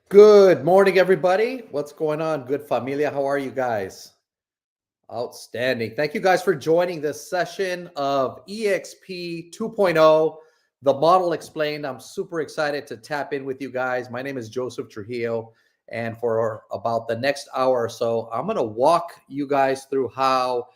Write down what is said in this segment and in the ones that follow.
Good morning, everybody. What's going on? Good familia. How are you guys? Outstanding. Thank you guys for joining this session of eXp 2.0, the model explained. I'm super excited to tap in with you guys. My name is Joseph Trujillo, and for about the next hour or so, I'm going to walk you guys through how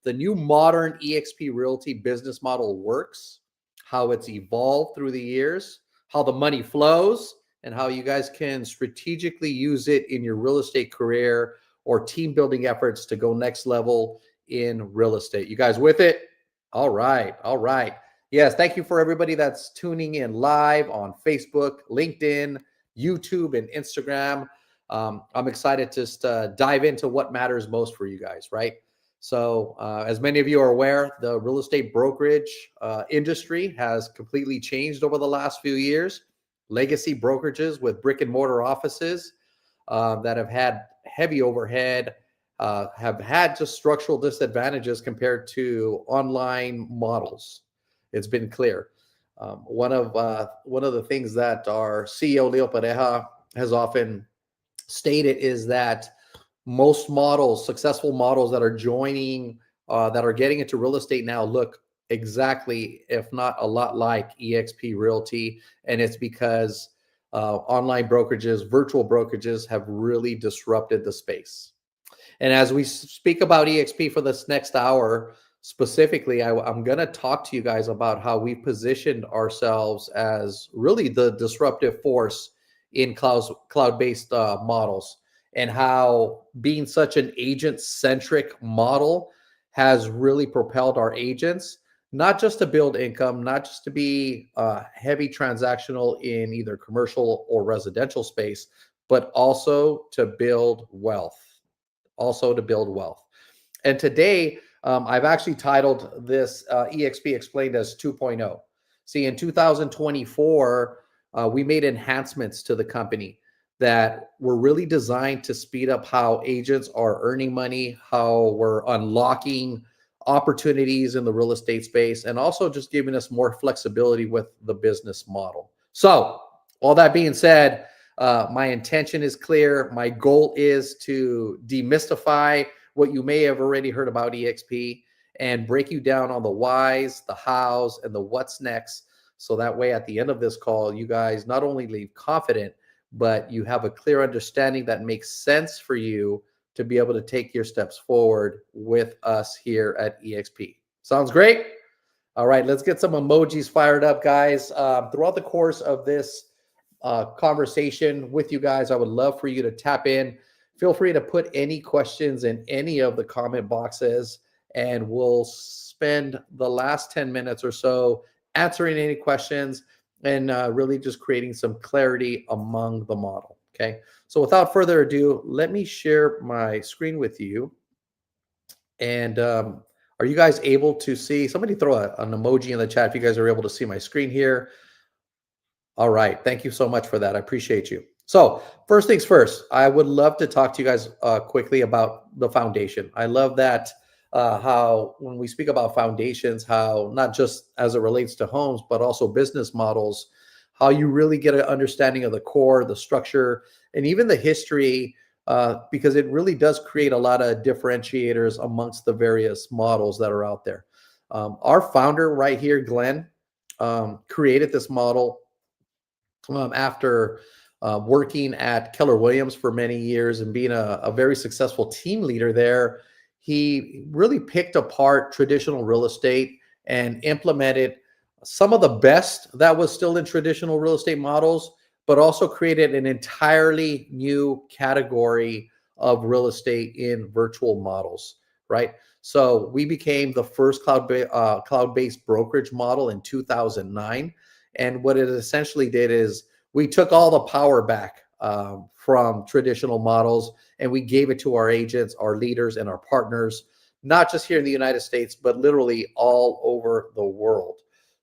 the new modern eXp Realty business model works, how it's evolved through the years, how the money flows, and how you guys can strategically use it in your real estate career or team building efforts to go next level in real estate. You guys with it? All right. All right. Yes. Thank you for everybody that's tuning in live on Facebook, LinkedIn, YouTube, and Instagram. I'm excited to just dive into what matters most for you guys, right? So, as many of you are aware, the real estate brokerage industry has completely changed over the last few years. Legacy brokerages with brick and mortar offices that have had heavy overhead, have had just structural disadvantages compared to online models. It's been clear. One of the things that our CEO Leo Pareja has often stated is that most models, successful models that are joining, that are getting into real estate now, look exactly, if not a lot like eXp Realty, and it's because online brokerages, virtual brokerages have really disrupted the space. And as we speak about eXp for this next hour, specifically, I'm going to talk to you guys about how we positioned ourselves as really the disruptive force in cloud-based models, and how being such an agent-centric model has really propelled our agents not just to build income, not just to be heavy transactional in either commercial or residential space, but also to build wealth. And today, I've actually titled this eXp Explained as 2.0. See, in 2024, we made enhancements to the company that were really designed to speed up how agents are earning money, how we're unlocking opportunities in the real estate space, and also just giving us more flexibility with the business model. So, all that being said, my intention is clear. My goal is to demystify what you may have already heard about eXp and break you down on the whys, the hows, and the what's next. So that way, at the end of this call, you guys not only leave confident, but you have a clear understanding that makes sense for you to be able to take your steps forward with us here at eXp. Sounds great? All right, let's get some emojis fired up, guys. Throughout the course of this conversation with you guys, I would love for you to tap in. Feel free to put any questions in any of the comment boxes, and we'll spend the last 10 minutes or so answering any questions and really just creating some clarity among the model. Okay. So without further ado, let me share my screen with you. And are you guys able to see? Somebody throw an emoji in the chat if you guys are able to see my screen here. All right. Thank you so much for that. I appreciate you. So first things first, I would love to talk to you guys quickly about the foundation. I love that how when we speak about foundations, how not just as it relates to homes, but also business models, how you really get an understanding of the core, the structure, and even the history, because it really does create a lot of differentiators amongst the various models that are out there. Our founder right here, Glenn, created this model after working at Keller Williams for many years and being a very successful team leader there. He really picked apart traditional real estate and implemented some of the best that was still in traditional real estate models, but also created an entirely new category of real estate in virtual models, right? So we became the first cloud-based brokerage model in 2009. And what it essentially did is we took all the power back from traditional models, and we gave it to our agents, our leaders, and our partners, not just here in the United States, but literally all over the world.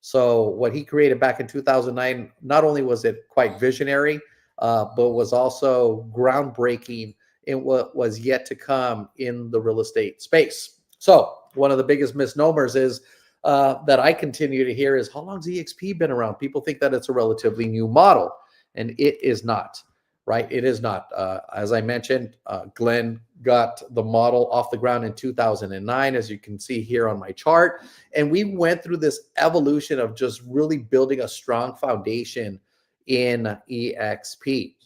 So what he created back in 2009, not only was it quite visionary, but was also groundbreaking in what was yet to come in the real estate space. So one of the biggest misnomers is that I continue to hear is, how long's eXp been around? People think that it's a relatively new model, and it is not. right? It is not. As I mentioned, Glenn got the model off the ground in 2009, as you can see here on my chart. And we went through this evolution of just really building a strong foundation in eXp.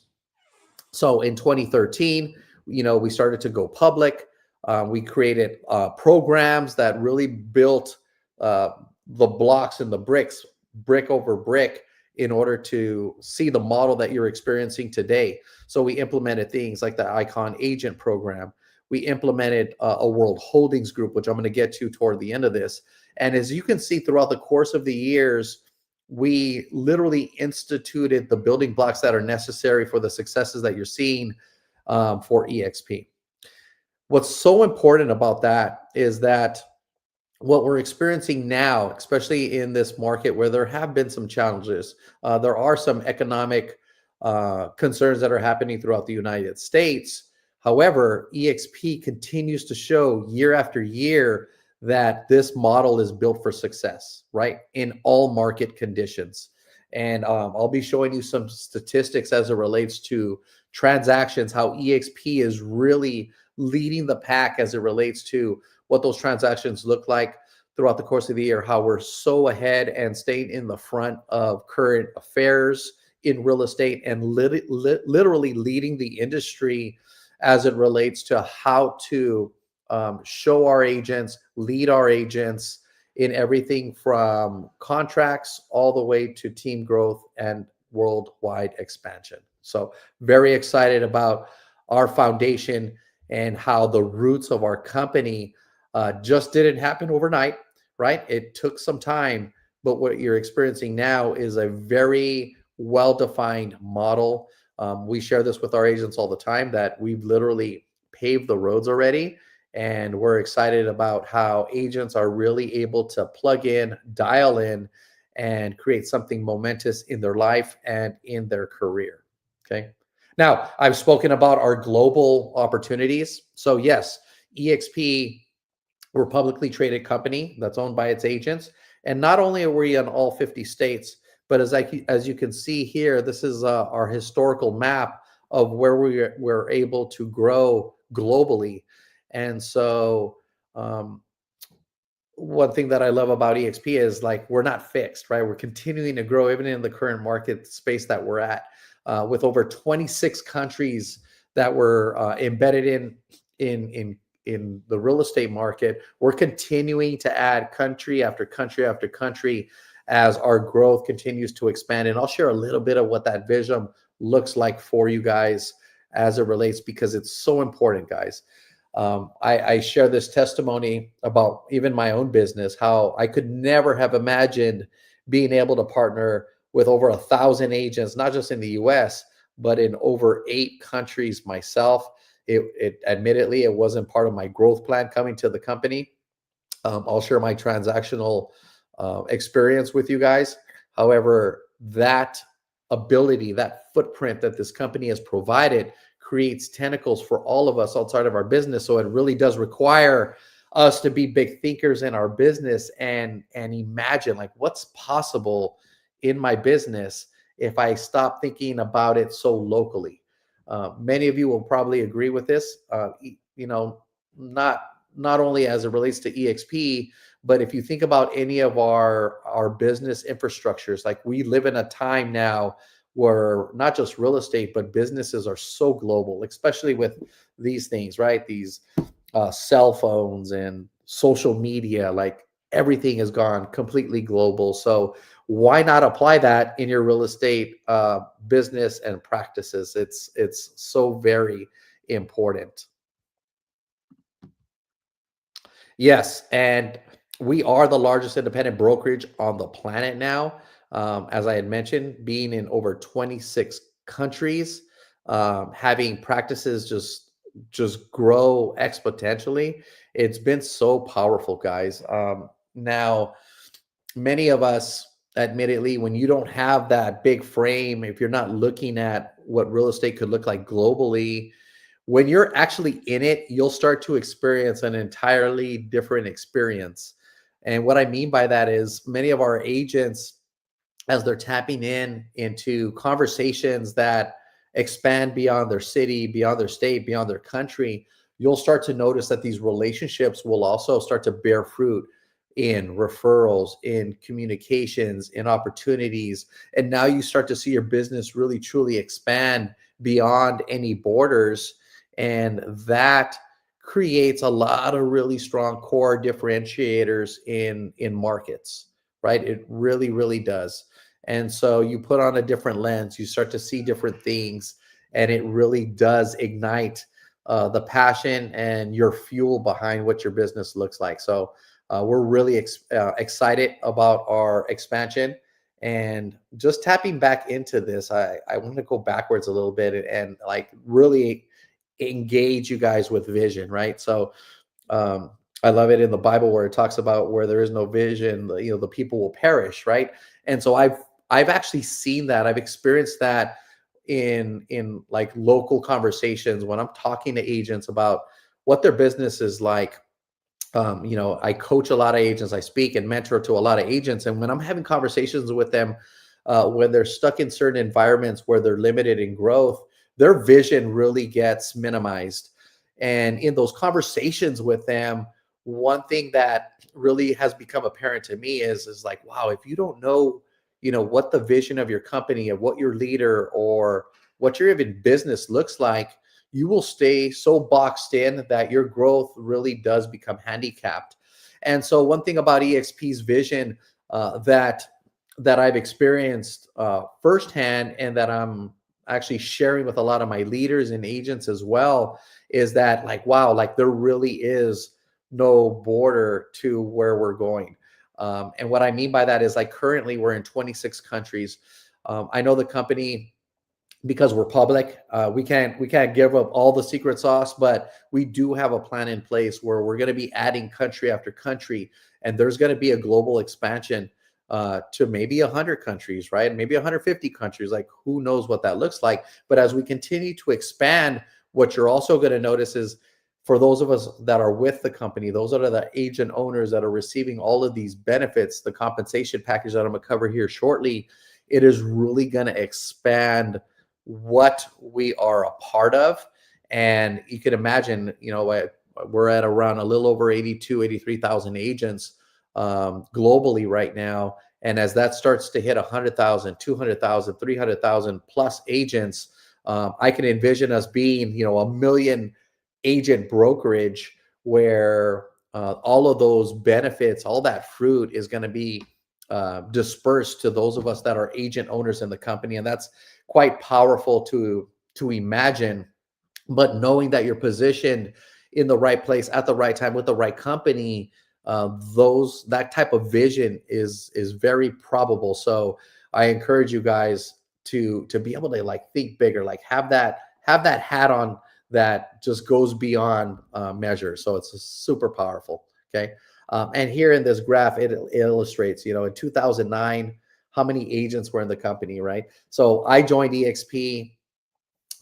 So in 2013, we started to go public. We created programs that really built uh, the blocks and the bricks, brick over brick, in order to see the model that you're experiencing today. So we implemented things like the Icon Agent program. We implemented a World Holdings Group, which I'm going to get to toward the end of this. And as you can see throughout the course of the years, we literally instituted the building blocks that are necessary for the successes that you're seeing for eXp. What's so important about that is that what we're experiencing now, especially in this market where there have been some challenges, there are some economic concerns that are happening throughout the United States. However, eXp continues to show year after year that this model is built for success, right? In all market conditions. And I'll be showing you some statistics as it relates to transactions, how eXp is really leading the pack as it relates to what those transactions look like throughout the course of the year, how we're so ahead and staying in the front of current affairs in real estate, and literally leading the industry as it relates to how to show our agents, lead our agents in everything from contracts all the way to team growth and worldwide expansion. So very excited about our foundation and how the roots of our company just didn't happen overnight, right? It took some time, but what you're experiencing now is a very well-defined model. We share this with our agents all the time that we've literally paved the roads already, and we're excited about how agents are really able to plug in, dial in, and create something momentous in their life and in their career. Okay. Now, I've spoken about our global opportunities. So yes, eXp, we're a publicly traded company that's owned by its agents. And not only are we in all 50 states, but as you can see here, this is our historical map of where we're able to grow globally. And so one thing that I love about eXp is, like, we're not fixed, right? We're continuing to grow even in the current market space that we're at, with over 26 countries that we're embedded in the real estate market. We're continuing to add country after country after country as our growth continues to expand. And I'll share a little bit of what that vision looks like for you guys as it relates, because it's so important, guys. I share this testimony about even my own business, how I could never have imagined being able to partner with over 1,000 agents, not just in the US, but in over 8 countries myself. It admittedly, it wasn't part of my growth plan coming to the company. I'll share my transactional experience with you guys. However, that ability, that footprint that this company has provided creates tentacles for all of us outside of our business. So it really does require us to be big thinkers in our business and imagine, like, what's possible in my business if I stop thinking about it so locally. Many of you will probably agree with this. Not only as it relates to eXp, but if you think about any of our business infrastructures, like, we live in a time now where not just real estate, but businesses are so global, especially with these things, right? These cell phones and social media, like, everything has gone completely global. So why not apply that in your real estate business and practices? It's so very important. Yes, and we are the largest independent brokerage on the planet now. As I had mentioned, being in over 26 countries, having practices just grow exponentially. It's been so powerful, guys. Now, many of us, admittedly, when you don't have that big frame, if you're not looking at what real estate could look like globally, when you're actually in it, you'll start to experience an entirely different experience. And what I mean by that is, many of our agents, as they're tapping into conversations that expand beyond their city, beyond their state, beyond their country, you'll start to notice that these relationships will also start to bear fruit in referrals, in communications, in opportunities. And now you start to see your business really truly expand beyond any borders. And that creates a lot of really strong core differentiators in markets, right? It really, really does. And so you put on a different lens, you start to see different things, and it really does ignite the passion and your fuel behind what your business looks like. So we're really excited about our expansion. And just tapping back into this, I want to go backwards a little bit and like really engage you guys with vision, right? So um, I love it in the Bible where it talks about where there is no vision, the people will perish, right? And so I've actually seen that. I've experienced that in like local conversations when I'm talking to agents about what their business is like. I coach a lot of agents, I speak and mentor to a lot of agents. And when I'm having conversations with them, when they're stuck in certain environments where they're limited in growth, their vision really gets minimized. And in those conversations with them, one thing that really has become apparent to me is like, wow, if you don't know, what the vision of your company, of what your leader or what your even business looks like, you will stay so boxed in that your growth really does become handicapped. And so one thing about EXP's vision that I've experienced firsthand, and that I'm actually sharing with a lot of my leaders and agents as well, is that like, wow, like there really is no border to where we're going. And what I mean by that is like currently we're in 26 countries. I know the company, because we're public, we can't give up all the secret sauce, but we do have a plan in place where we're going to be adding country after country, and there's going to be a global expansion to maybe 100 countries, right? Maybe 150 countries. Like who knows what that looks like? But as we continue to expand, what you're also going to notice is for those of us that are with the company, those are the agent owners that are receiving all of these benefits, the compensation package that I'm going to cover here shortly, it is really going to expand what we are a part of. And you can imagine, we're at around a little over 83,000 agents globally right now. And as that starts to hit 100,000, 200,000, 300,000 plus agents, I can envision us being, a million agent brokerage where all of those benefits, all that fruit is going to be dispersed to those of us that are agent owners in the company. And that's quite powerful to imagine. But knowing that you're positioned in the right place at the right time with the right company, that type of vision is very probable. So I encourage you guys to be able to like think bigger, like have that hat on that just goes beyond measure. So it's super powerful. Okay. And here in this graph, it illustrates, in 2009, how many agents were in the company, right? So I joined EXP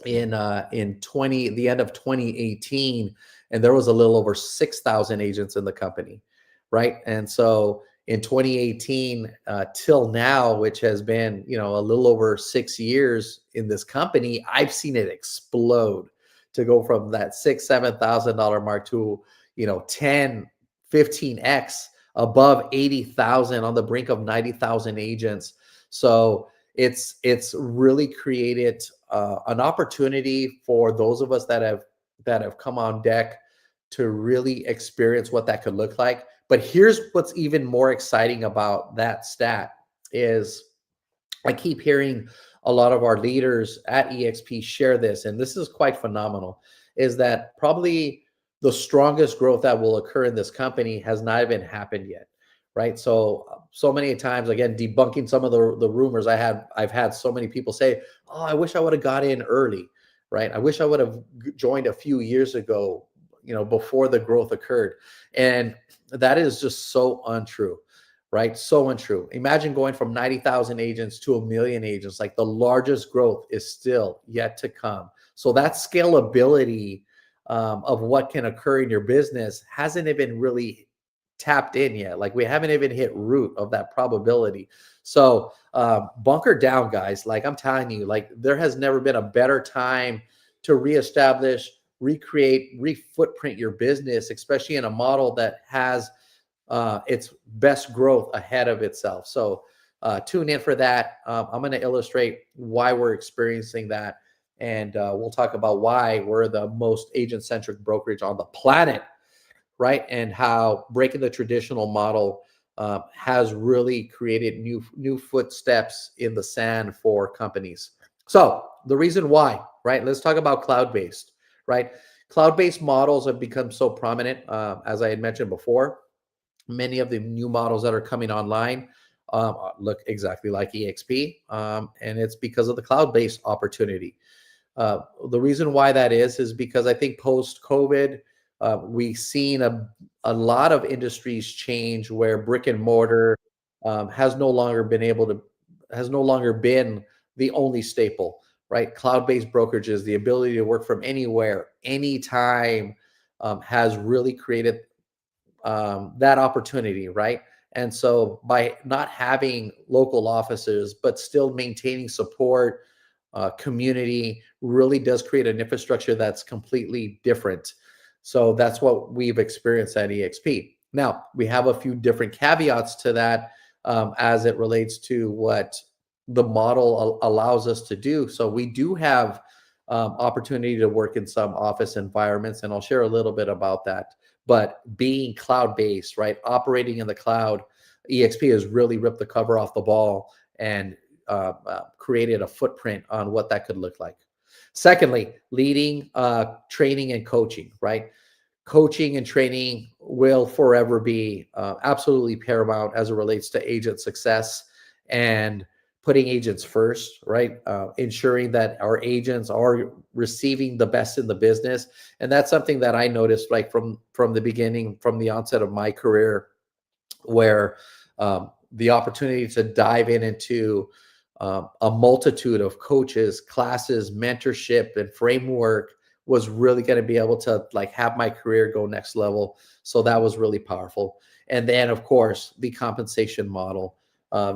in the end of 2018, and there was a little over 6,000 agents in the company, right? And so in 2018 till now, which has been a little over 6 years in this company, I've seen it explode to go from that $6,000-7,000 mark to 10, 15x above 80,000, on the brink of 90,000 agents. So it's really created an opportunity for those of us that have come on deck to really experience what that could look like. But here's what's even more exciting about that stat is I keep hearing a lot of our leaders at EXP share this, and this is quite phenomenal, is that probably the strongest growth that will occur in this company has not even happened yet, right? So many times, again, debunking some of the rumors I've had so many people say, oh, I wish I would have got in early, right? I wish I would have joined a few years ago, before the growth occurred. And that is just so untrue, right? So untrue. Imagine going from 90,000 agents to a million agents. Like the largest growth is still yet to come. So that scalability of what can occur in your business hasn't even really tapped in yet. Like we haven't even hit root of that probability. So bunker down, guys. Like I'm telling you, like there has never been a better time to reestablish, recreate, re-footprint your business, especially in a model that has its best growth ahead of itself. So tune in for that. I'm going to illustrate why we're experiencing that. And we'll talk about why we're the most agent-centric brokerage on the planet, right? And how breaking the traditional model has really created new footsteps in the sand for companies. So the reason why, right? Let's talk about cloud-based, right? Cloud-based models have become so prominent, as I had mentioned before. Many of the new models that are coming online look exactly like eXp, and it's because of the cloud-based opportunity. The reason why that is because I think post-COVID, we've seen a lot of industries change where brick and mortar has no longer been the only staple, right? Cloud-based brokerages, the ability to work from anywhere, anytime, has really created that opportunity, right? And so by not having local offices, but still maintaining support, community really does create an infrastructure that's completely different. So that's what we've experienced at eXp. Now, we have a few different caveats to that as it relates to what the model allows us to do. So we do have opportunity to work in some office environments, and I'll share a little bit about that. But being cloud-based, right, operating in the cloud, eXp has really ripped the cover off the ball and created a footprint on what that could look like. Secondly, leading, training, and coaching, right? Coaching and training will forever be absolutely paramount as it relates to agent success and putting agents first, right? Ensuring that our agents are receiving the best in the business. And that's something that I noticed like from the beginning, from the onset of my career, where the opportunity to dive into a multitude of coaches, classes, mentorship, and framework was really going to be able to like have my career go next level. So that was really powerful. And then, of course, the compensation model,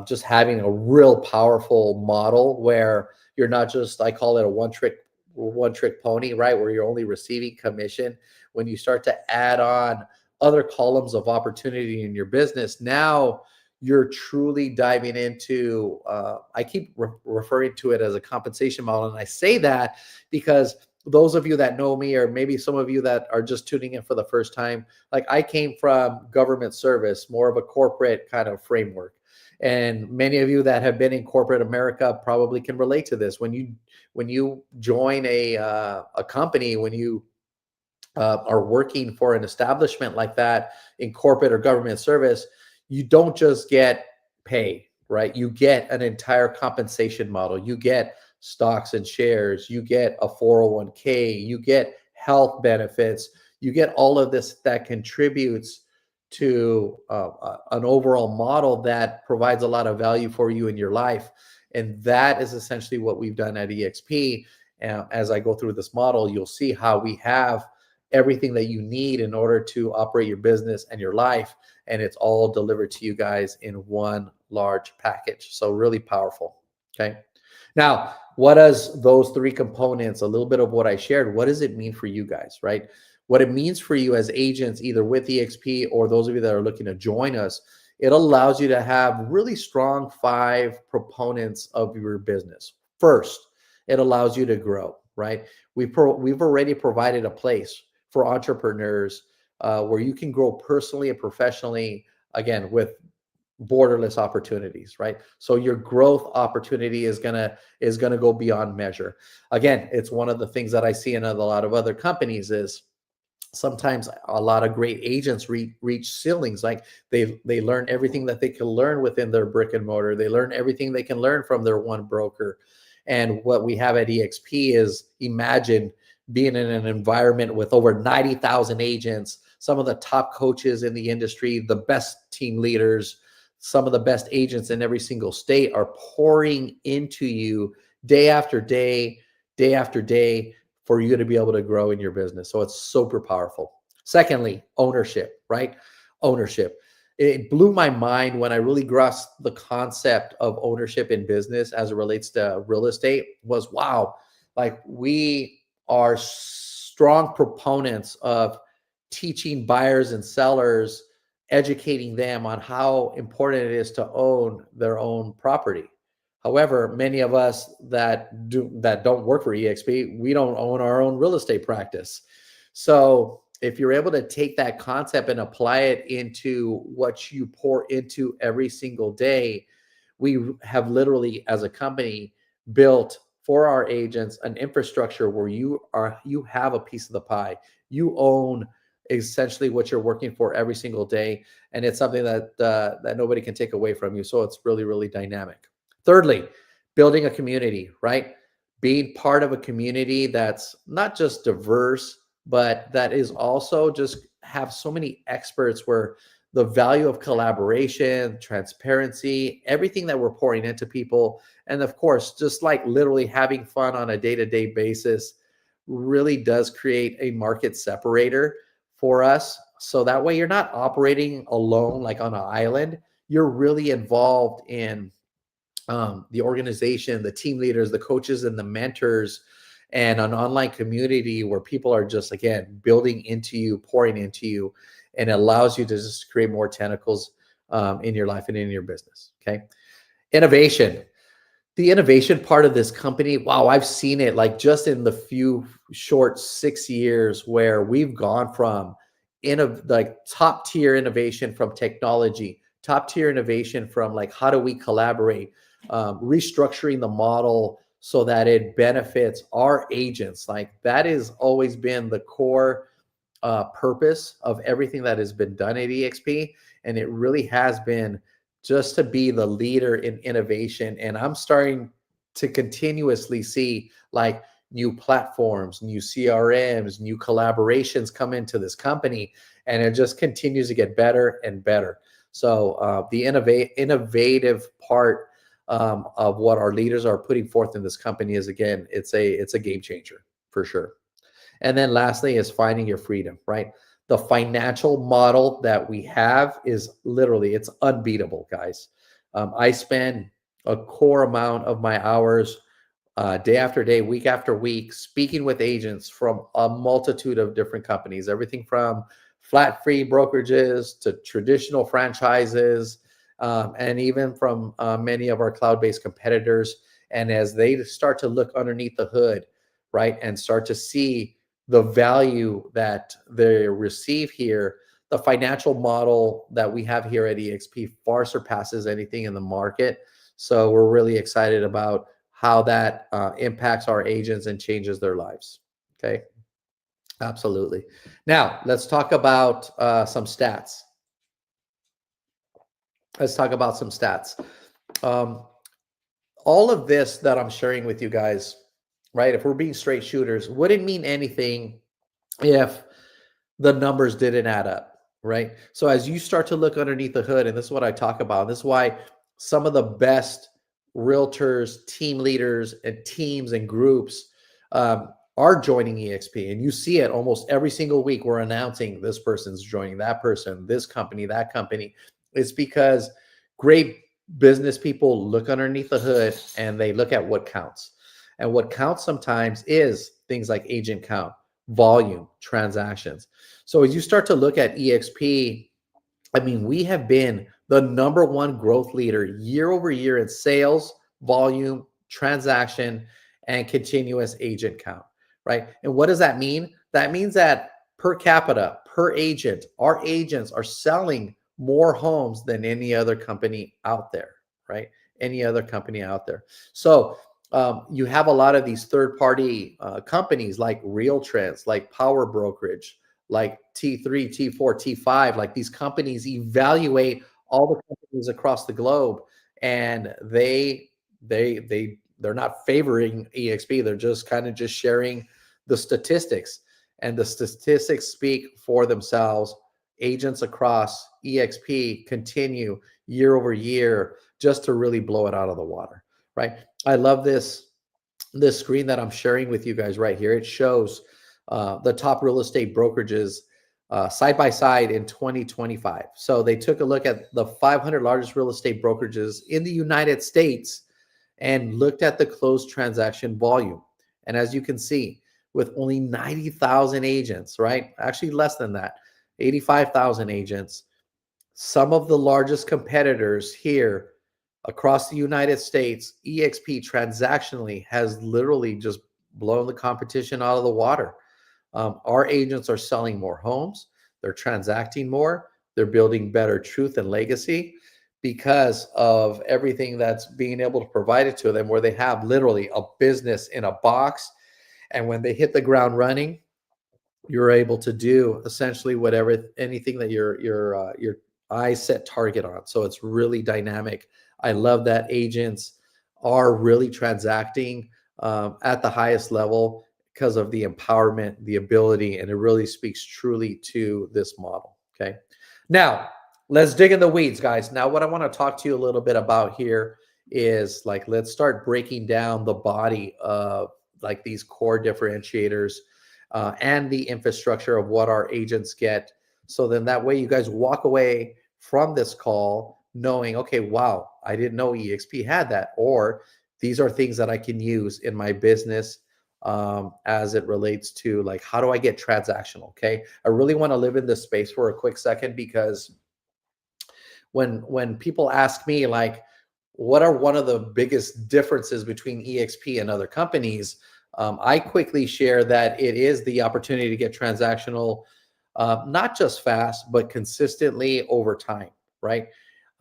just having a real powerful model where you're not just, I call it a one trick pony, right? Where you're only receiving commission. When you start to add on other columns of opportunity in your business, now you're truly diving into, I keep referring to it as a compensation model. And I say that because those of you that know me, or maybe some of you that are just tuning in for the first time, like I came from government service, more of a corporate kind of framework. And many of you that have been in corporate America probably can relate to this. When you join a company, when you are working for an establishment like that in corporate or government service, you don't just get pay, right? You get an entire compensation model. You get stocks and shares. You get a 401k. You get health benefits. You get all of this that contributes to an overall model that provides a lot of value for you in your life. And that is essentially what we've done at eXp. As I go through this model, you'll see how we have everything that you need in order to operate your business and your life. And it's all delivered to you guys in one large package. So really powerful. Okay. Now, what does those three components, a little bit of what I shared, what does it mean for you guys, right? What it means for you as agents, either with eXp or those of you that are looking to join us, it allows you to have really strong 5 proponents of your business. First, it allows you to grow, right? We've already provided a place for entrepreneurs where you can grow personally and professionally, again, with borderless opportunities, right? So your growth opportunity is gonna go beyond measure. Again, it's one of the things that I see in a lot of other companies is sometimes a lot of great agents reach ceilings. Like they learn everything that they can learn within their brick and mortar. They learn everything they can learn from their one broker. And what we have at eXp is, imagine being in an environment with over 90,000 agents, some of the top coaches in the industry, the best team leaders, some of the best agents in every single state are pouring into you day after day, day after day, for you to be able to grow in your business. So it's super powerful. Secondly, ownership, right? Ownership. it blew my mind when I really grasped the concept of ownership in business as it relates to real estate. Was wow, like we are strong proponents of teaching buyers and sellers, educating them on how important it is to own their own property. However, many of us that don't work for eXp, we don't own our own real estate practice. So if you're able to take that concept and apply it into what you pour into every single day, we have literally, as a company, built for our agents an infrastructure where you have a piece of the pie. You own essentially what you're working for every single day, and it's something that nobody can take away from you. So it's really, really dynamic. Thirdly, building a community, right? Being part of a community that's not just diverse, but that is also just have so many experts, where the value of collaboration, transparency, everything that we're pouring into people, and of course, just like literally having fun on a day-to-day basis really does create a market separator for us. So that way you're not operating alone, like on an island. You're really involved in the organization, the team leaders, the coaches, and the mentors, and an online community where people are just, again, building into you, pouring into you, and it allows you to just create more tentacles in your life and in your business. Okay. Innovation. The innovation part of this company, wow, I've seen it like just in the few short 6 years where we've gone from like top tier innovation from technology, top tier innovation from like how do we collaborate, restructuring the model so that it benefits our agents. Like that has always been the core purpose of everything that has been done at eXp, and it really has been just to be the leader in innovation. And I'm starting to continuously see like new platforms, new CRMs, new collaborations come into this company, and it just continues to get better and better. So the innovative part of what our leaders are putting forth in this company is, again, it's a game changer for sure. And then lastly is finding your freedom, right? The financial model that we have is literally, it's unbeatable, guys. I spend a core amount of my hours day after day, week after week, speaking with agents from a multitude of different companies, everything from flat fee brokerages to traditional franchises, and even from many of our cloud-based competitors. And as they start to look underneath the hood, right, and start to see the value that they receive here, the financial model that we have here at eXp far surpasses anything in the market. So we're really excited about how that impacts our agents and changes their lives. Okay, absolutely. Now let's talk about some stats. Let's talk about some stats. Um, all of this that I'm sharing with you guys, right? If we're being straight shooters, wouldn't mean anything if the numbers didn't add up, right? So as you start to look underneath the hood, and this is what I talk about, this is why some of the best realtors, team leaders, and teams and groups are joining eXp. And you see it almost every single week. We're announcing this person's joining, that person, this company, that company. It's because great business people look underneath the hood and they look at what counts. And what counts sometimes is things like agent count, volume, transactions. So as you start to look at eXp, I mean, we have been the number one growth leader year over year in sales, volume, transaction, and continuous agent count, right? And what does that mean? That means that per capita, per agent, our agents are selling more homes than any other company out there, right? Any other company out there. So you have a lot of these third-party companies like RealTrends, like Power Brokerage, like T3, T4, T5, like these companies evaluate all the companies across the globe, and they're not favoring eXp. They're just kind of just sharing the statistics, and the statistics speak for themselves. Agents across eXp continue year over year just to really blow it out of the water, right? I love this screen that I'm sharing with you guys right here. It shows the top real estate brokerages side by side in 2025. So they took a look at the 500 largest real estate brokerages in the United States and looked at the closed transaction volume. And as you can see, with only 90,000 agents, right? Actually, less than that, 85,000 agents. Some of the largest competitors here across the United States, eXp transactionally has literally just blown the competition out of the water. Our agents are selling more homes, they're transacting more, they're building better truth and legacy because of everything that's being able to provide it to them, where they have literally a business in a box. And when they hit the ground running, you're able to do essentially whatever, anything that your eyes set target on. So it's really dynamic. I love that agents are really transacting at the highest level because of the empowerment, the ability, and it really speaks truly to this model. Okay. Now let's dig in the weeds, guys. Now, what I want to talk to you a little bit about here is like, let's start breaking down the body of like these core differentiators and the infrastructure of what our agents get. So then that way you guys walk away from this call knowing, okay, wow, I didn't know eXp had that, or these are things that I can use in my business as it relates to like, how do I get transactional? Okay. I really want to live in this space for a quick second, because when people ask me like, what are one of the biggest differences between eXp and other companies, I quickly share that it is the opportunity to get transactional, not just fast, but consistently over time, right?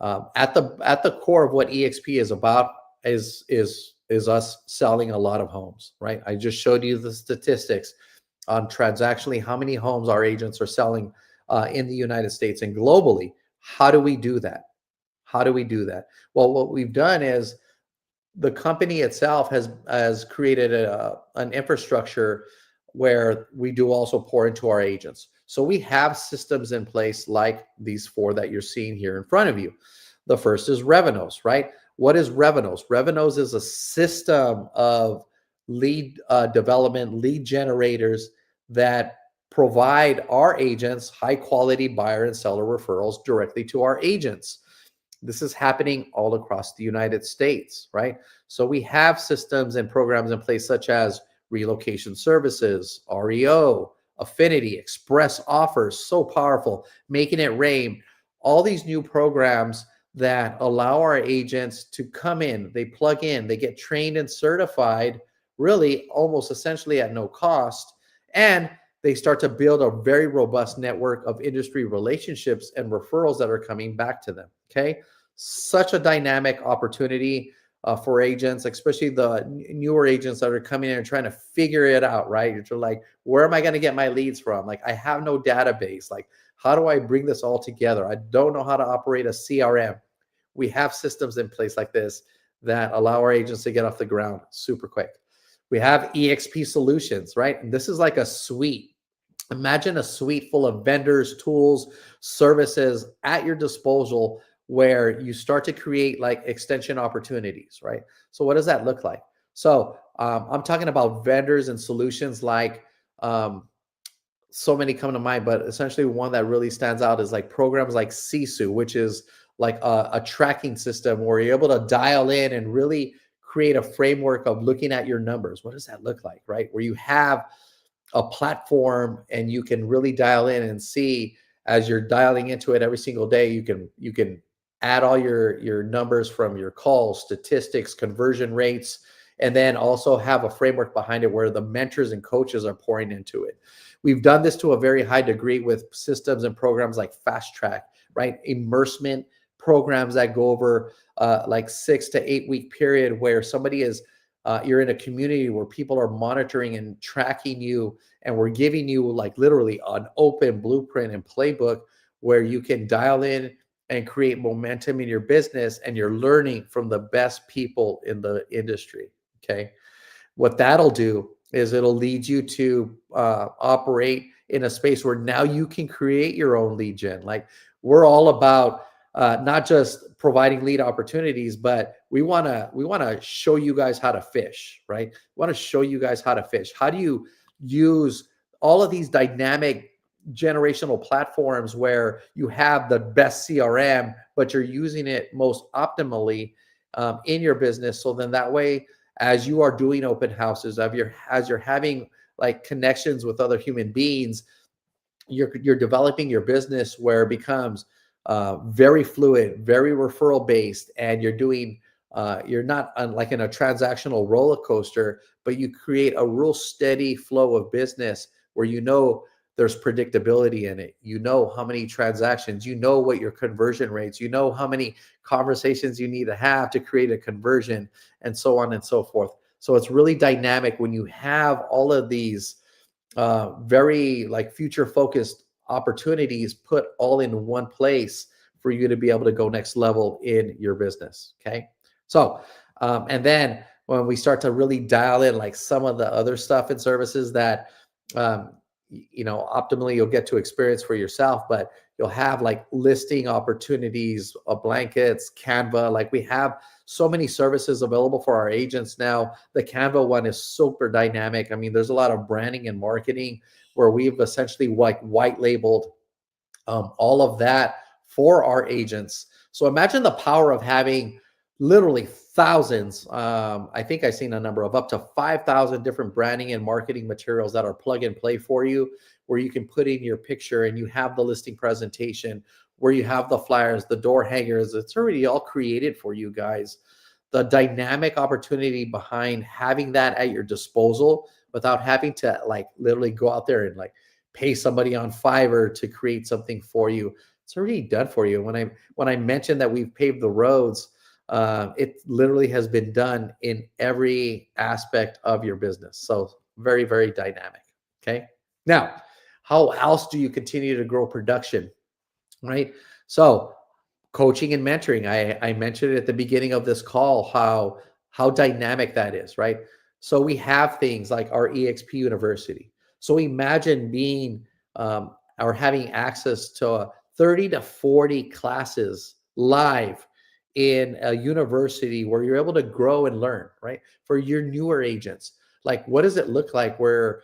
At the core of what eXp is about is us selling a lot of homes, right? I just showed you the statistics on transactionally how many homes our agents are selling in the United States and globally. How do we do that? How do we do that? Well, what we've done is the company itself has created an infrastructure where we do also pour into our agents. So we have systems in place like these four that you're seeing here in front of you. The first is Revenos, right? What is Revenos? Revenos is a system of lead development, lead generators that provide our agents high quality buyer and seller referrals directly to our agents. This is happening all across the United States, right? So we have systems and programs in place such as relocation services, REO, Affinity, Express Offers, so powerful, Making It Rain, all these new programs that allow our agents to come in, they plug in, they get trained and certified, really almost essentially at no cost, and they start to build a very robust network of industry relationships and referrals that are coming back to them. Okay. Such a dynamic opportunity for agents, especially the newer agents that are coming in and trying to figure it out, right? You're like, where am I going to get my leads from? Like, I have no database. Like, how do I bring this all together? I don't know how to operate a CRM. We have systems in place like this that allow our agents to get off the ground super quick. We have eXp solutions, right? And this is like a suite. Imagine a suite full of vendors, tools, services at your disposal where you start to create like extension opportunities, right? So what does that look like? So I'm talking about vendors and solutions like so many come to mind, but essentially one that really stands out is like programs like Sisu, which is like a tracking system where you're able to dial in and really create a framework of looking at your numbers. What does that look like, right? Where you have a platform and you can really dial in and see as you're dialing into it every single day, you can add all your numbers from your calls, statistics, conversion rates, and then also have a framework behind it where the mentors and coaches are pouring into it. We've done this to a very high degree with systems and programs like Fast Track, right? Immersement programs that go over like 6 to 8 week period where somebody is you're in a community where people are monitoring and tracking you, and we're giving you like literally an open blueprint and playbook where you can dial in and create momentum in your business, and you're learning from the best people in the industry. Okay. What that'll do is it'll lead you to operate in a space where now you can create your own lead gen. Like, we're all about not just providing lead opportunities, but we want to show you guys how to fish, right? We want to show you guys how to fish. How do you use all of these dynamic, generational platforms where you have the best CRM, but you're using it most optimally in your business. So then that way, as you are doing open houses, as you're having like connections with other human beings, you're developing your business where it becomes very fluid, very referral based, and you're not like in a transactional roller coaster, but you create a real steady flow of business where there's predictability in it. You know how many transactions, you know what your conversion rates, you know how many conversations you need to have to create a conversion, and so on and so forth. So it's really dynamic when you have all of these very like future focused opportunities put all in one place for you to be able to go next level in your business. Okay. So, and then when we start to really dial in like some of the other stuff and services that, optimally you'll get to experience for yourself, but you'll have like listing opportunities, blankets, Canva. Like we have so many services available for our agents now. The Canva one is super dynamic. I mean, there's a lot of branding and marketing where we've essentially like white labeled all of that for our agents. So imagine the power of having literally thousands. I think I've seen a number of up to 5,000 different branding and marketing materials that are plug and play for you, where you can put in your picture and you have the listing presentation, where you have the flyers, the door hangers. It's already all created for you guys. The dynamic opportunity behind having that at your disposal without having to like literally go out there and like pay somebody on Fiverr to create something for you. It's already done for you. When I mentioned that we've paved the roads, it literally has been done in every aspect of your business. So very, very dynamic. Okay. Now, how else do you continue to grow production? Right. So coaching and mentoring. I mentioned at the beginning of this call how dynamic that is, right? So we have things like our eXp University. So imagine being or having access to 30 to 40 classes live in a university where you're able to grow and learn, right? For your newer agents, like what does it look like where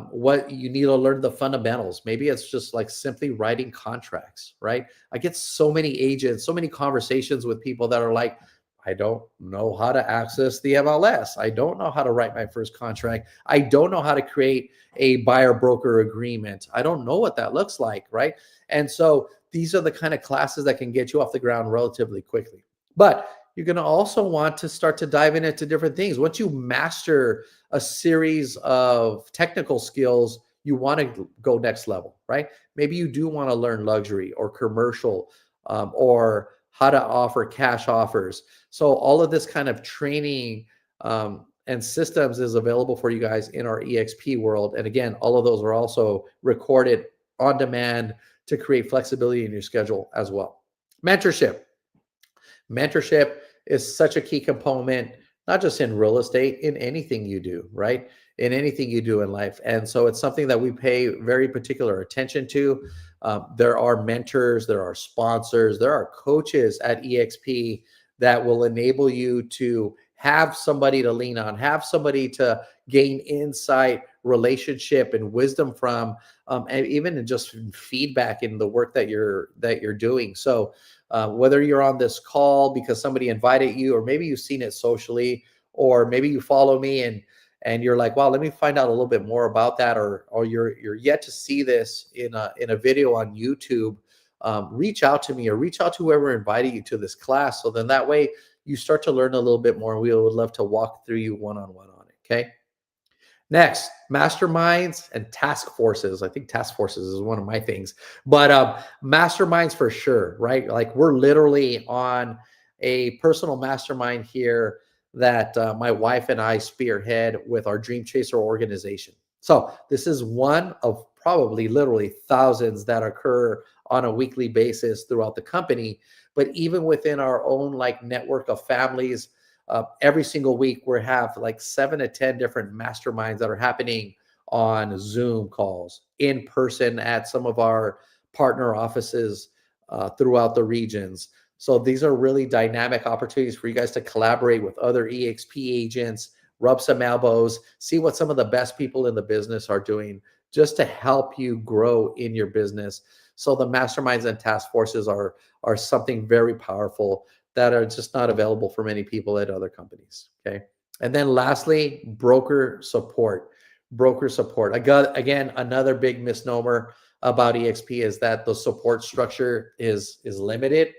what you need to learn the fundamentals. Maybe it's just like simply writing contracts, right? I get so many agents, so many conversations with people that are like, I don't know how to access the MLS. I don't know how to write my first contract. I don't know how to create a buyer broker agreement. I don't know what that looks like, right? And so these are the kind of classes that can get you off the ground relatively quickly. But you're going to also want to start to dive into different things. Once you master a series of technical skills, you want to go next level, right? Maybe you do want to learn luxury or commercial or how to offer cash offers. So all of this kind of training and systems is available for you guys in our eXp world. And again, all of those are also recorded on demand to create flexibility in your schedule as well. Mentorship. Mentorship is such a key component, not just in real estate, in anything you do, right? In anything you do in life. And so it's something that we pay very particular attention to. There are mentors, there are sponsors, there are coaches at eXp that will enable you to have somebody to lean on, have somebody to gain insight, relationship, and wisdom from, and even just feedback in the work that you're doing. So whether you're on this call because somebody invited you, or maybe you've seen it socially, or maybe you follow me and you're like, wow, let me find out a little bit more about that, or you're yet to see this in a video on YouTube, reach out to me or reach out to whoever invited you to this class. So then that way you start to learn a little bit more. We would love to walk through you one-on-one on it. Okay. Next, masterminds and task forces. I think task forces is one of my things, but masterminds for sure, right? Like we're literally on a personal mastermind here that my wife and I spearhead with our Dream Chaser organization. So this is one of probably literally thousands that occur on a weekly basis throughout the company. But even within our own like network of families, every single week we have like 7 to 10 different masterminds that are happening on Zoom calls, in person at some of our partner offices throughout the regions. So these are really dynamic opportunities for you guys to collaborate with other eXp agents, rub some elbows, see what some of the best people in the business are doing just to help you grow in your business. So the masterminds and task forces are something very powerful that are just not available for many people at other companies. Okay. And then lastly, broker support. Broker support. I got, again, another big misnomer about eXp is that the support structure is limited.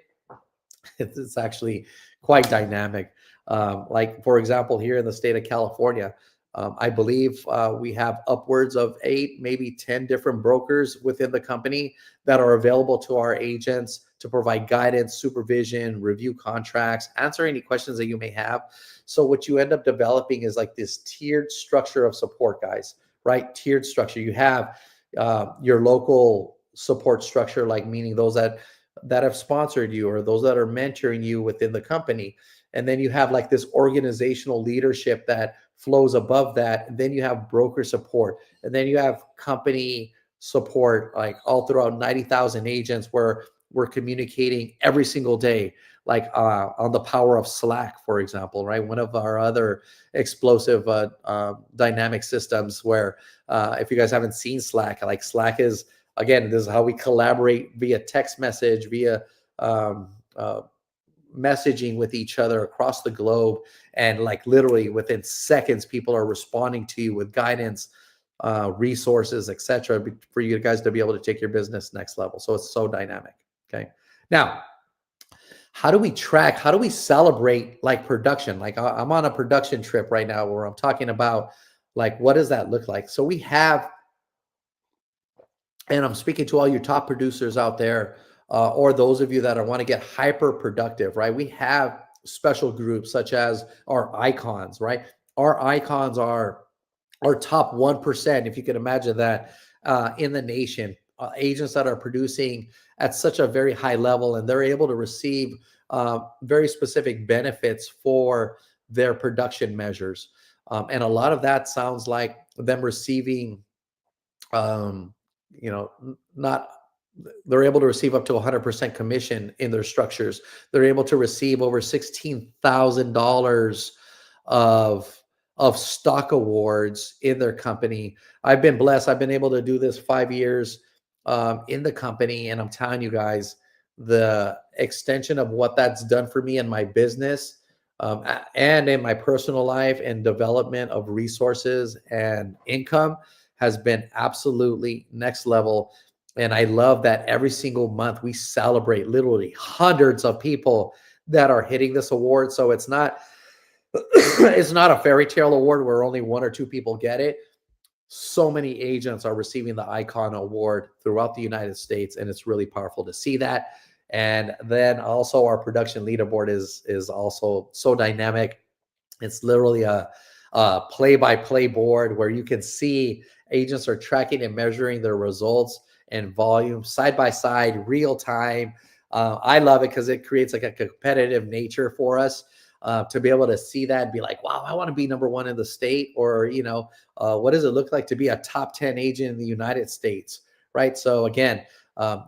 It's actually quite dynamic. Like, for example, here in the state of California, I believe we have upwards of 8, maybe 10 different brokers within the company that are available to our agents to provide guidance, supervision, review contracts, answer any questions that you may have. So what you end up developing is like this tiered structure of support, guys, right? Tiered structure. You have your local support structure, like meaning those that have sponsored you or those that are mentoring you within the company. And then you have like this organizational leadership that flows above that. And then you have broker support. And then you have company support, like all throughout 90,000 agents where we're communicating every single day, like on the power of Slack, for example, right? One of our other explosive dynamic systems where if you guys haven't seen Slack, like Slack is, again, this is how we collaborate via text message, via messaging with each other across the globe. And like literally within seconds, people are responding to you with guidance, resources, etc., for you guys to be able to take your business next level. So it's so dynamic. Okay. Now, how do we track? How do we celebrate like production? Like I'm on a production trip right now where I'm talking about like, what does that look like? So we have, and I'm speaking to all your top producers out there, or those of you that want to get hyper productive, right? We have special groups such as our icons, right? Our icons are our top 1%, if you can imagine that, in the nation. Agents that are producing at such a very high level, and they're able to receive very specific benefits for their production measures. And a lot of that sounds like them receiving, not, they're able to receive up to 100% commission in their structures. They're able to receive over $16,000 of stock awards in their company. I've been blessed. I've been able to do this 5 years in the company, and I'm telling you guys, the extension of what that's done for me in my business and in my personal life and development of resources and income has been absolutely next level. And I love that every single month we celebrate literally hundreds of people that are hitting this award. So it's not it's not a fairy tale award where only 1 or 2 people get it. So many agents are receiving the Icon Award throughout the United States, and it's really powerful to see that. And then also our production leaderboard is also so dynamic. It's literally a play-by-play board where you can see agents are tracking and measuring their results and volume side by side, real time. I love it because it creates like a competitive nature for us to be able to see that and be like, wow, I want to be number 1 in the state, or what does it look like to be a top 10 agent in the United States, right? So again,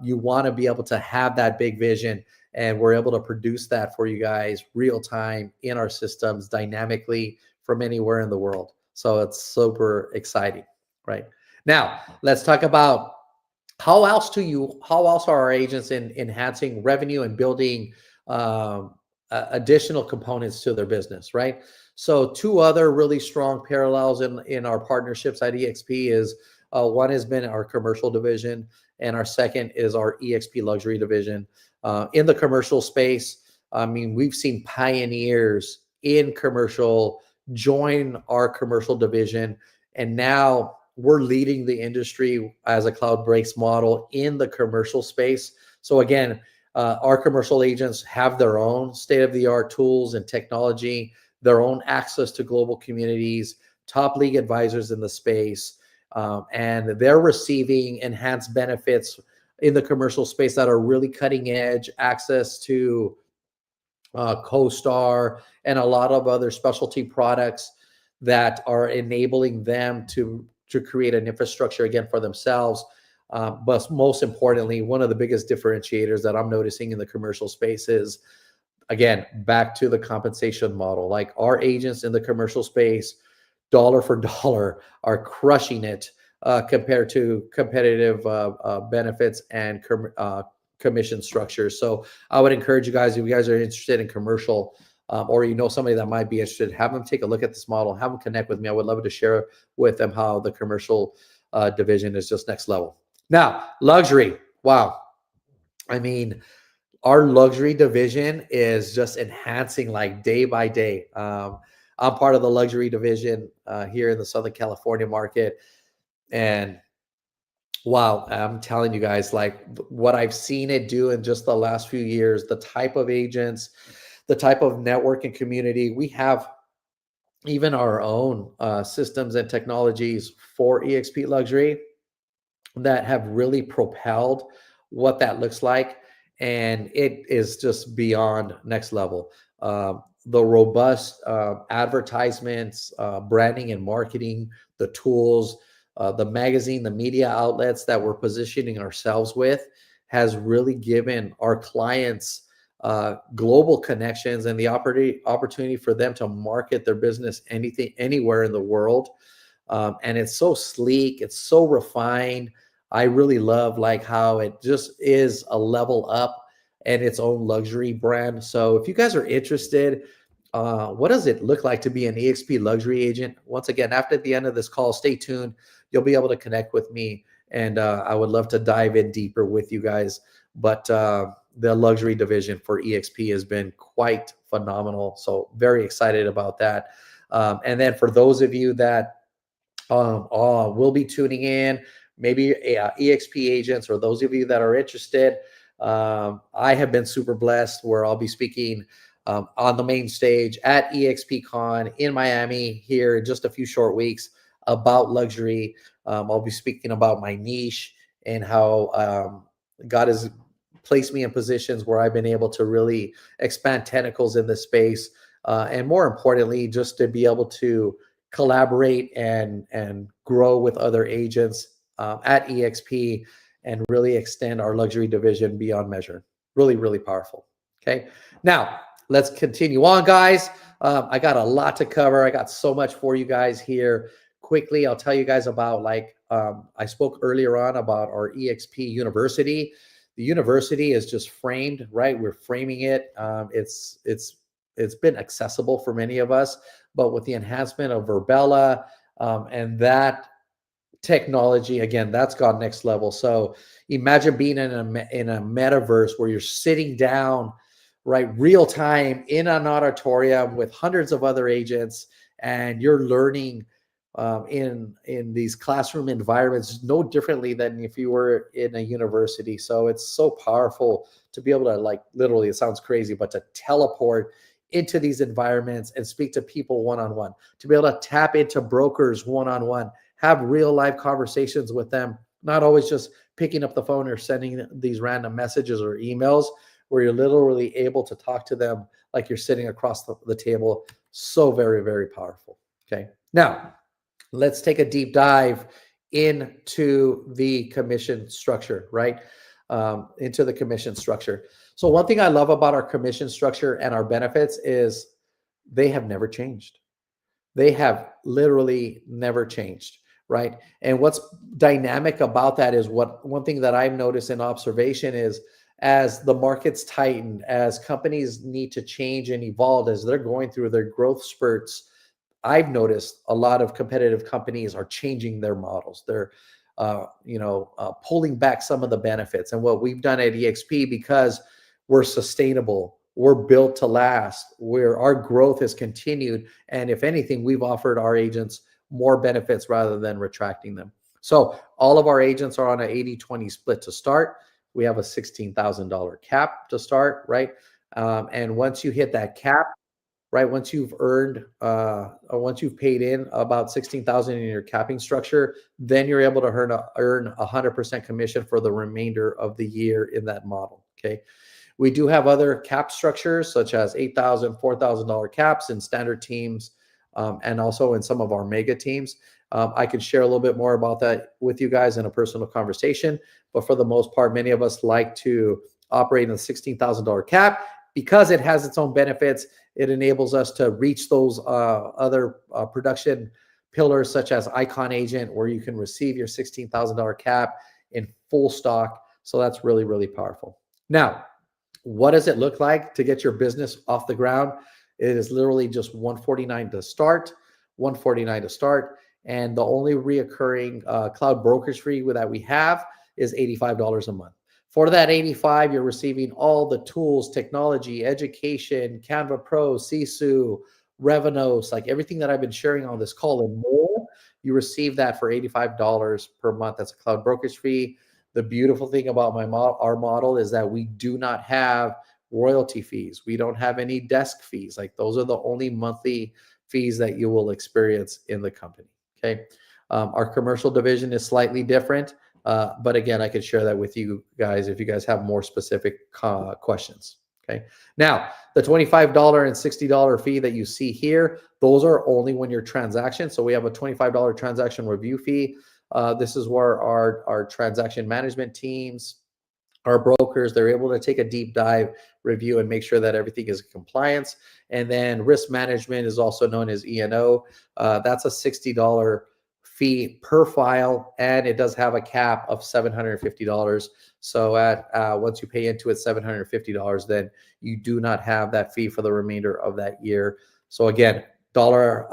you want to be able to have that big vision, and we're able to produce that for you guys real time in our systems dynamically from anywhere in the world. So it's super exciting, right? Now, let's talk about how else are our agents enhancing revenue and building additional components to their business, right? So 2 other really strong parallels in our partnerships at eXp is one has been our commercial division, and our second is our eXp luxury division. In the commercial space, I mean, we've seen pioneers in commercial join our commercial division, and now we're leading the industry as a cloud breaks model in the commercial space. So again, our commercial agents have their own state-of-the-art tools and technology, their own access to global communities, top league advisors in the space, and they're receiving enhanced benefits in the commercial space that are really cutting edge, access to CoStar and a lot of other specialty products that are enabling them to create an infrastructure again for themselves. But most importantly, one of the biggest differentiators that I'm noticing in the commercial space is, again, back to the compensation model. Like our agents in the commercial space, dollar for dollar, are crushing it compared to competitive benefits and commission structures. So I would encourage you guys, if you guys are interested in commercial, or you know somebody that might be interested, have them take a look at this model, have them connect with me. I would love to share with them how the commercial division is just next level. Now, luxury. Wow. I mean, our luxury division is just enhancing like day by day. I'm part of the luxury division here in the Southern California market. And wow, I'm telling you guys, like what I've seen it do in just the last few years, the type of agents, the type of networking community we have, even our own systems and technologies for eXp Luxury that have really propelled what that looks like. And it is just beyond next level. The robust advertisements, branding and marketing, the tools, the magazine, the media outlets that we're positioning ourselves with has really given our clients global connections and the opportunity for them to market their business anywhere in the world. And it's so sleek, it's so refined. I really love like how it just is a level up and its own luxury brand. So if you guys are interested, what does it look like to be an eXp luxury agent? Once again, after the end of this call, stay tuned. You'll be able to connect with me, and I would love to dive in deeper with you guys. But the luxury division for eXp has been quite phenomenal. So very excited about that. And then for those of you that will be tuning in, maybe eXp agents, or those of you that are interested, I have been super blessed where I'll be speaking on the main stage at eXp Con in Miami here in just a few short weeks about luxury. I'll be speaking about my niche and how God has placed me in positions where I've been able to really expand tentacles in this space. And more importantly, just to be able to collaborate and grow with other agents at eXp and really extend our luxury division beyond measure. Really, really powerful. Okay. Now, let's continue on, guys. I got a lot to cover. I got so much for you guys here. Quickly, I'll tell you guys about I spoke earlier on about our eXp University. The university is just framed, right? We're framing it. It's been accessible for many of us, but with the enhancement of Verbella and that technology, again, that's gone next level. So imagine being in a metaverse where you're sitting down, right, real time in an auditorium with hundreds of other agents, and you're learning in these classroom environments no differently than if you were in a university. So it's so powerful to be able to, like, literally, it sounds crazy, but to teleport into these environments and speak to people one-on-one, to be able to tap into brokers one-on-one, have real life conversations with them, not always just picking up the phone or sending these random messages or emails, where you're literally able to talk to them like you're sitting across the table. So very, very powerful. Okay. Now, let's take a deep dive into the commission structure, right? Into the commission structure. So one thing I love about our commission structure and our benefits is they have never changed. They have literally never changed, right? And what's dynamic about that is one thing that I've noticed in observation is, as the markets tighten, as companies need to change and evolve, as they're going through their growth spurts, I've noticed a lot of competitive companies are changing their models. They're pulling back some of the benefits. And what we've done at eXp, because we're sustainable, we're built to last, where our growth has continued, and if anything, we've offered our agents more benefits rather than retracting them. So all of our agents are on an 80-20 split to start. We have a $16,000 cap to start, right? And once you hit that cap, right, once you've earned, or once you've paid in about $16,000 in your capping structure, then you're able to earn 100% commission for the remainder of the year in that model. Okay. We do have other cap structures, such as $8,000, $4,000 caps in standard teams, and also in some of our mega teams. I can share a little bit more about that with you guys in a personal conversation. But for the most part, many of us like to operate in a $16,000 cap because it has its own benefits. It enables us to reach those other production pillars such as Icon Agent, where you can receive your $16,000 cap in full stock. So that's really, really powerful. Now, what does it look like to get your business off the ground? It is literally just $149 to start, $149 to start. And the only reoccurring cloud brokerage fee that we have is $85 a month. For that 85, you're receiving all the tools, technology, education, Canva Pro, Sisu, Revenos, like everything that I've been sharing on this call and more. You receive that for $85 per month. That's a cloud brokerage fee. The beautiful thing about our model is that we do not have royalty fees. We don't have any desk fees. Like those are the only monthly fees that you will experience in the company. Okay. Our commercial division is slightly different. But again, I could share that with you guys if you guys have more specific questions. Okay. Now, the $25 and $60 fee that you see here, those are only when you're transaction. So we have a $25 transaction review fee. This is where our transaction management teams, our brokers, they're able to take a deep dive review and make sure that everything is in compliance. And then risk management is also known as E&O. That's a $60 fee per file, and it does have a cap of $750. So at once you pay into it $750, then you do not have that fee for the remainder of that year. So again, dollar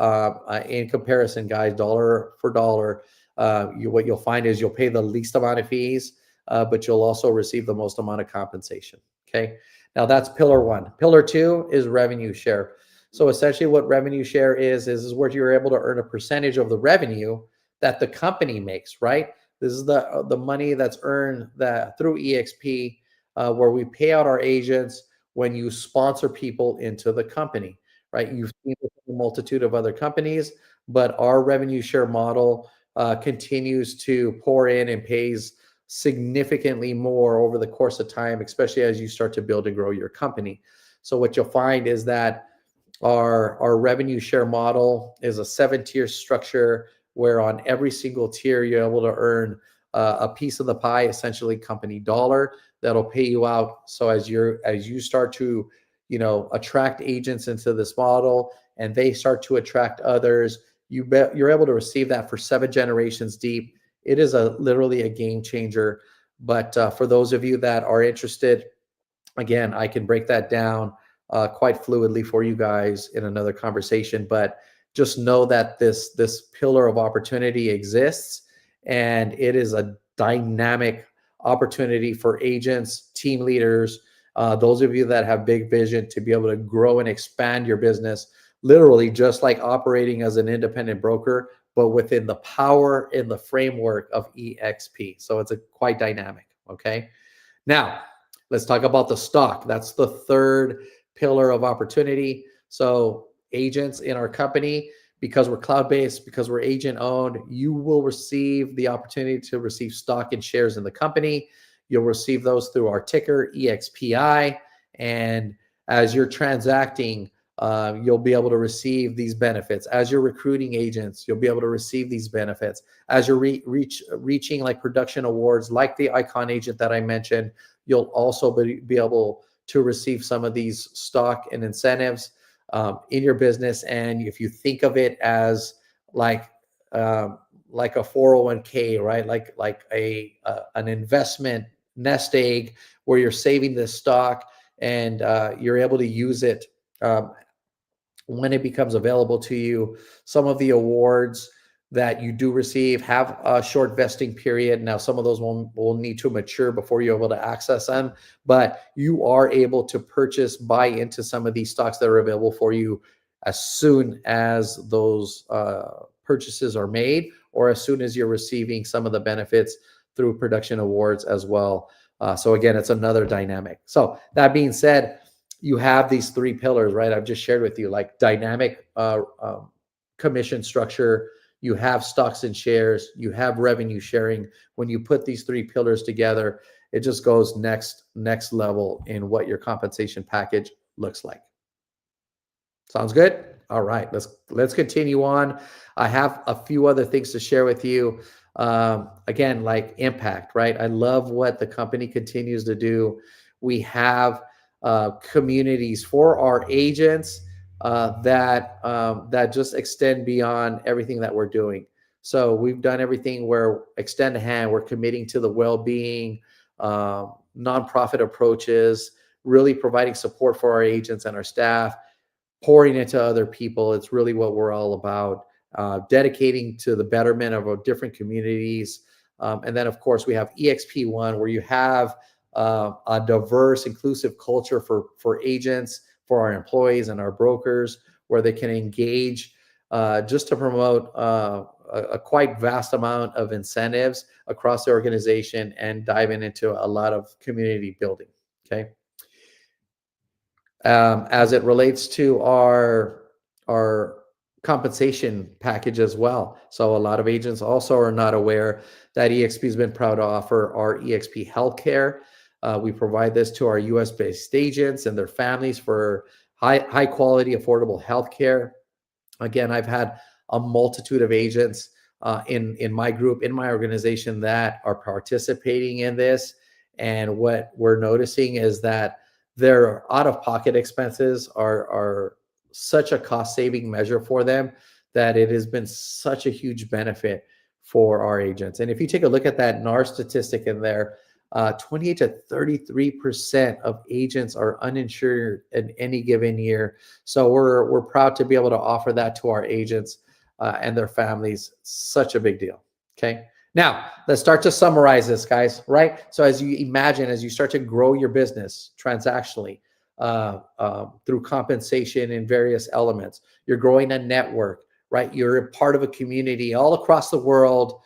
in comparison, guys, dollar for dollar, what you'll find is you'll pay the least amount of fees, but you'll also receive the most amount of compensation. Okay. Now that's pillar one. Pillar two is revenue share. So essentially what revenue share is where you're able to earn a percentage of the revenue that the company makes, right? This is the money that's earned through eXp, where we pay out our agents when you sponsor people into the company, right? You've seen a multitude of other companies, but our revenue share model continues to pour in and pays significantly more over the course of time, especially as you start to build and grow your company. So what you'll find is that our revenue share model is a 7-tier structure where on every single tier you're able to earn a piece of the pie, essentially company dollar, that'll pay you out. So as you start to attract agents into this model and they start to attract others, you're able to receive that for 7 generations deep. It is literally a game changer. But for those of you that are interested, again, I can break that down quite fluidly for you guys in another conversation. But just know that this pillar of opportunity exists, and it is a dynamic opportunity for agents, team leaders, those of you that have big vision to be able to grow and expand your business, literally just like operating as an independent broker, but within the power and the framework of eXp. So it's quite dynamic. Okay. Now let's talk about the stock. That's the third pillar of opportunity. So agents in our company, because we're cloud-based, because we're agent-owned, you will receive the opportunity to receive stock and shares in the company. You'll receive those through our ticker, EXPI. And as you're transacting, you'll be able to receive these benefits. As you're recruiting agents, you'll be able to receive these benefits. As you're reaching like production awards, like the Icon Agent that I mentioned, you'll also be able to receive some of these stock and incentives in your business. And if you think of it as like a 401k, right? Like an investment nest egg where you're saving this stock and you're able to use it when it becomes available to you. Some of the awards that you do receive have a short vesting period. Now, some of those will need to mature before you're able to access them, but you are able to buy into some of these stocks that are available for you as soon as those purchases are made, or as soon as you're receiving some of the benefits through production awards as well. So again, it's another dynamic. So that being said, you have these 3 pillars, right? I've just shared with you, like dynamic commission structure. You have stocks and shares, you have revenue sharing. When you put these 3 pillars together, it just goes next level in what your compensation package looks like. Sounds good? All right, let's continue on. I have a few other things to share with you. Again, like impact, right? I love what the company continues to do. We have communities for our agents that just extend beyond everything that we're doing. So we've done everything where extend a hand, we're committing to the well-being, nonprofit approaches, really providing support for our agents and our staff, pouring into other people. It's really what we're all about, dedicating to the betterment of our different communities. And then, of course, we have eXp One, where you have a diverse, inclusive culture for agents, for our employees and our brokers, where they can engage just to promote a quite vast amount of incentives across the organization and diving into a lot of community building. Okay. As it relates to our compensation package as well. So a lot of agents also are not aware that eXp has been proud to offer our eXp Healthcare. We provide this to our US-based agents and their families for high quality, affordable healthcare. Again, I've had a multitude of agents in my group, in my organization, that are participating in this. And what we're noticing is that their out-of-pocket expenses are such a cost-saving measure for them that it has been such a huge benefit for our agents. And if you take a look at that NAR statistic in there, 28 to 33% of agents are uninsured in any given year. So we're proud to be able to offer that to our agents and their families. Such a big deal. Okay. Now let's start to summarize this, guys. Right. So as you imagine, as you start to grow your business transactionally through compensation in various elements, you're growing a network. Right. You're a part of a community all across the world.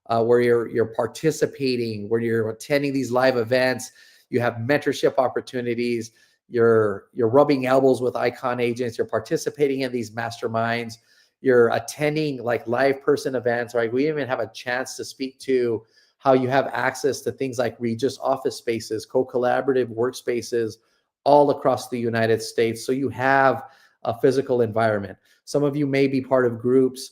Where you're participating, where you're attending these live events, you have mentorship opportunities, you're rubbing elbows with icon agents, you're participating in these masterminds, you're attending like live person events, right? We even have a chance to speak to how you have access to things like Regis office spaces, co-collaborative workspaces all across the United States. So you have a physical environment. Some of you may be part of groups.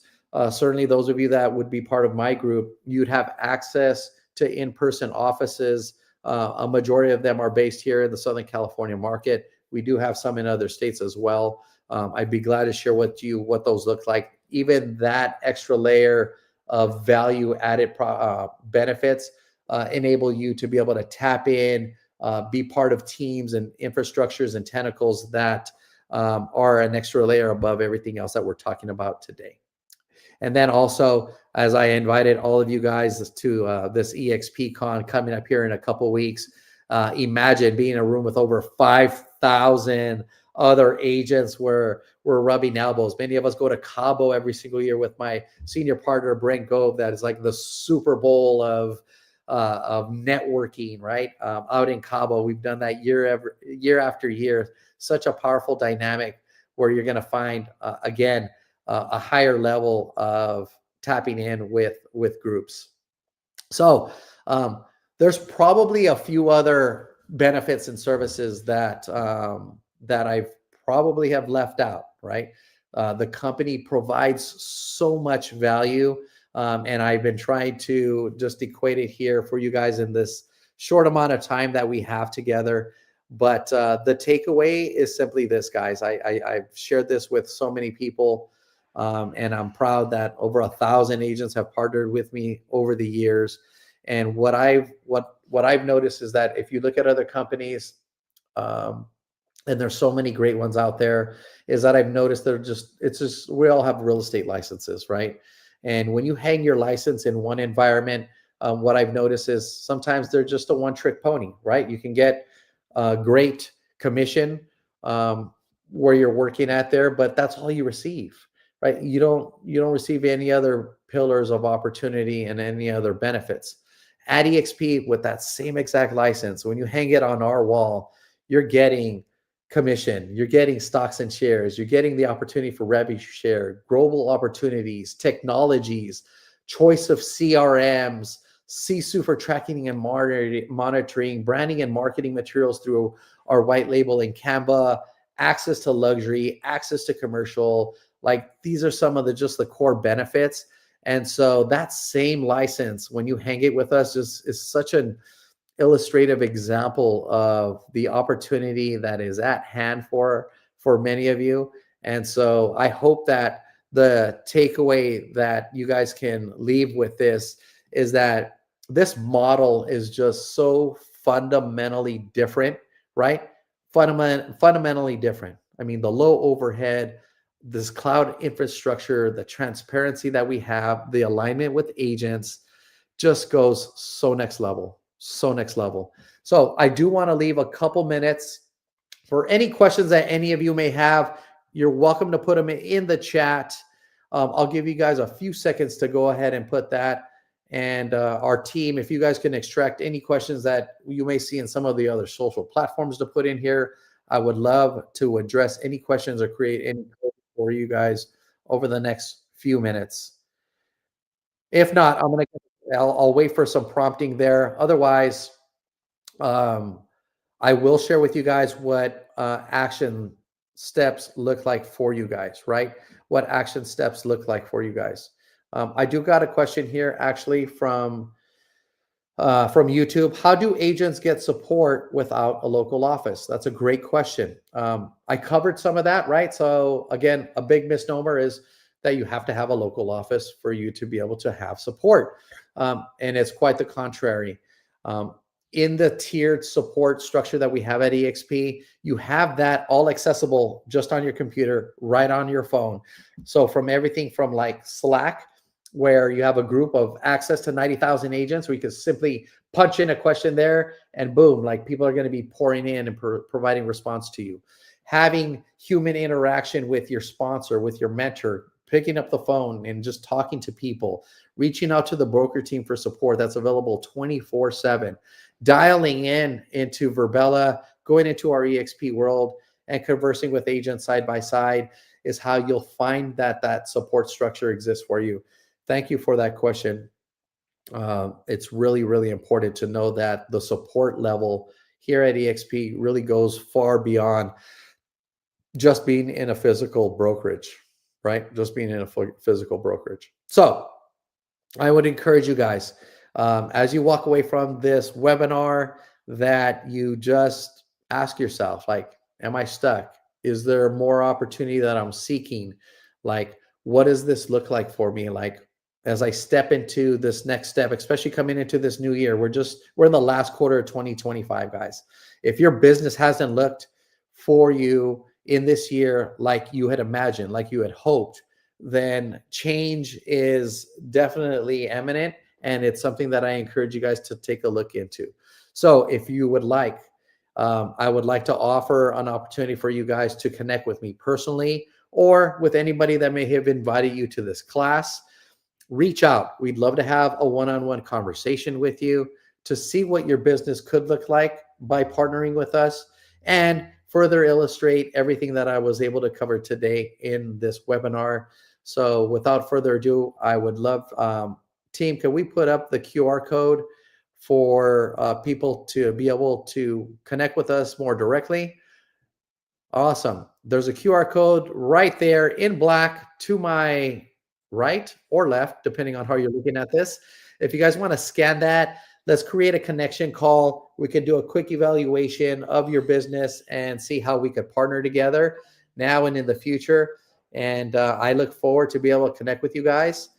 Certainly those of you that would be part of my group, you'd have access to in-person offices. A majority of them are based here in the Southern California market. We do have some in other states as well. I'd be glad to share with you what those look like. Even that extra layer of value added benefits enable you to be able to tap in, be part of teams and infrastructures and tentacles that are an extra layer above everything else that we're talking about today. And then also, as I invited all of you guys to this eXp Con coming up here in a couple weeks, imagine being in a room with over 5,000 other agents where we're rubbing elbows. Many of us go to Cabo every single year with my senior partner, Brent Gove. That is like the Super Bowl of networking, right? Out in Cabo. We've done that year after year. Such a powerful dynamic where you're going to find, again, a higher level of tapping in with groups. So there's probably a few other benefits and services that that I've probably have left out, right? The company provides so much value, and I've been trying to just equate it here for you guys in this short amount of time that we have together. But the takeaway is simply this, guys. I've shared this with so many people. And I'm proud that over 1,000 agents have partnered with me over the years. And what I've noticed is that if you look at other companies, and there's so many great ones out there, is that I've noticed we all have real estate licenses, right? And when you hang your license in one environment, what I've noticed is sometimes they're just a one-trick pony, right? You can get a great commission where you're working at there, but that's all you receive. Right? You don't receive any other pillars of opportunity and any other benefits. At eXp, with that same exact license, when you hang it on our wall, you're getting commission, you're getting stocks and shares, you're getting the opportunity for revenue share, global opportunities, technologies, choice of CRMs, CSU for tracking and monitoring, branding and marketing materials through our white label in Canva, access to luxury, access to commercial. Like these are some of the core benefits. And so that same license, when you hang it with us, is such an illustrative example of the opportunity that is at hand for many of you. And so I hope that the takeaway that you guys can leave with this is that this model is just so fundamentally different, right? Fundamentally different. I mean, the low overhead, this cloud infrastructure, the transparency that we have, the alignment with agents just goes so next level, so next level. So I do want to leave a couple minutes for any questions that any of you may have. You're welcome to put them in the chat. I'll give you guys a few seconds to go ahead and put that. And our team, if you guys can extract any questions that you may see in some of the other social platforms to put in here, I would love to address any questions or create any for you guys over the next few minutes. If not, I'll wait for some prompting there. Otherwise, I will share with you guys what action steps look like for you guys, right? What action steps look like for you guys. I do got a question here actually from YouTube. How do agents get support without a local office? That's a great question. I covered some of that, right? So again, a big misnomer is that you have to have a local office for you to be able to have support. And it's quite the contrary. In the tiered support structure that we have at eXp, you have that all accessible just on your computer, right on your phone. So from everything from like Slack, where you have a group of access to 90,000 agents, we can simply punch in a question there and boom, like people are going to be pouring in and providing response to you. Having human interaction with your sponsor, with your mentor, picking up the phone and just talking to people, reaching out to the broker team for support that's available 24/7, dialing into Verbella, going into our eXp world and conversing with agents side by side is how you'll find that support structure exists for you. Thank you for that question. It's really, really important to know that the support level here at eXp really goes far beyond just being in a physical brokerage, right? Just being in a physical brokerage. So I would encourage you guys, as you walk away from this webinar, that you just ask yourself, like, am I stuck? Is there more opportunity that I'm seeking? Like, what does this look like for me? Like, as I step into this next step, especially coming into this new year, we're in the last quarter of 2025, guys. If your business hasn't looked for you in this year like you had imagined, like you had hoped, then change is definitely imminent, and it's something that I encourage you guys to take a look into. So if you would like, I would like to offer an opportunity for you guys to connect with me personally or with anybody that may have invited you to this class. Reach out. We'd love to have a one-on-one conversation with you to see what your business could look like by partnering with us and further illustrate everything that I was able to cover today in this webinar. So without further ado, I would love, team, can we put up the QR code for people to be able to connect with us more directly? Awesome. There's a QR code right there in black to my right or left, depending on how you're looking at this. If you guys want to scan that, let's create a connection call. We can do a quick evaluation of your business and see how we could partner together now and in the future. And I look forward to be able to connect with you guys.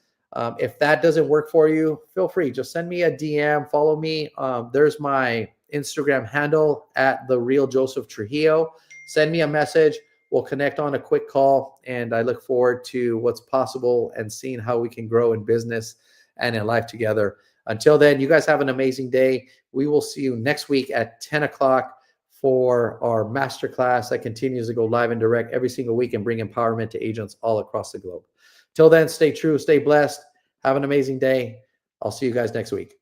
If that doesn't work for you, feel free. Just send me a DM, follow me. There's my Instagram handle at @TheRealJosephTrujillo. Send me a message. We'll connect on a quick call, and I look forward to what's possible and seeing how we can grow in business and in life together. Until then, you guys have an amazing day. We will see you next week at 10 o'clock for our masterclass that continues to go live and direct every single week and bring empowerment to agents all across the globe. Till then, stay true, stay blessed. Have an amazing day. I'll see you guys next week.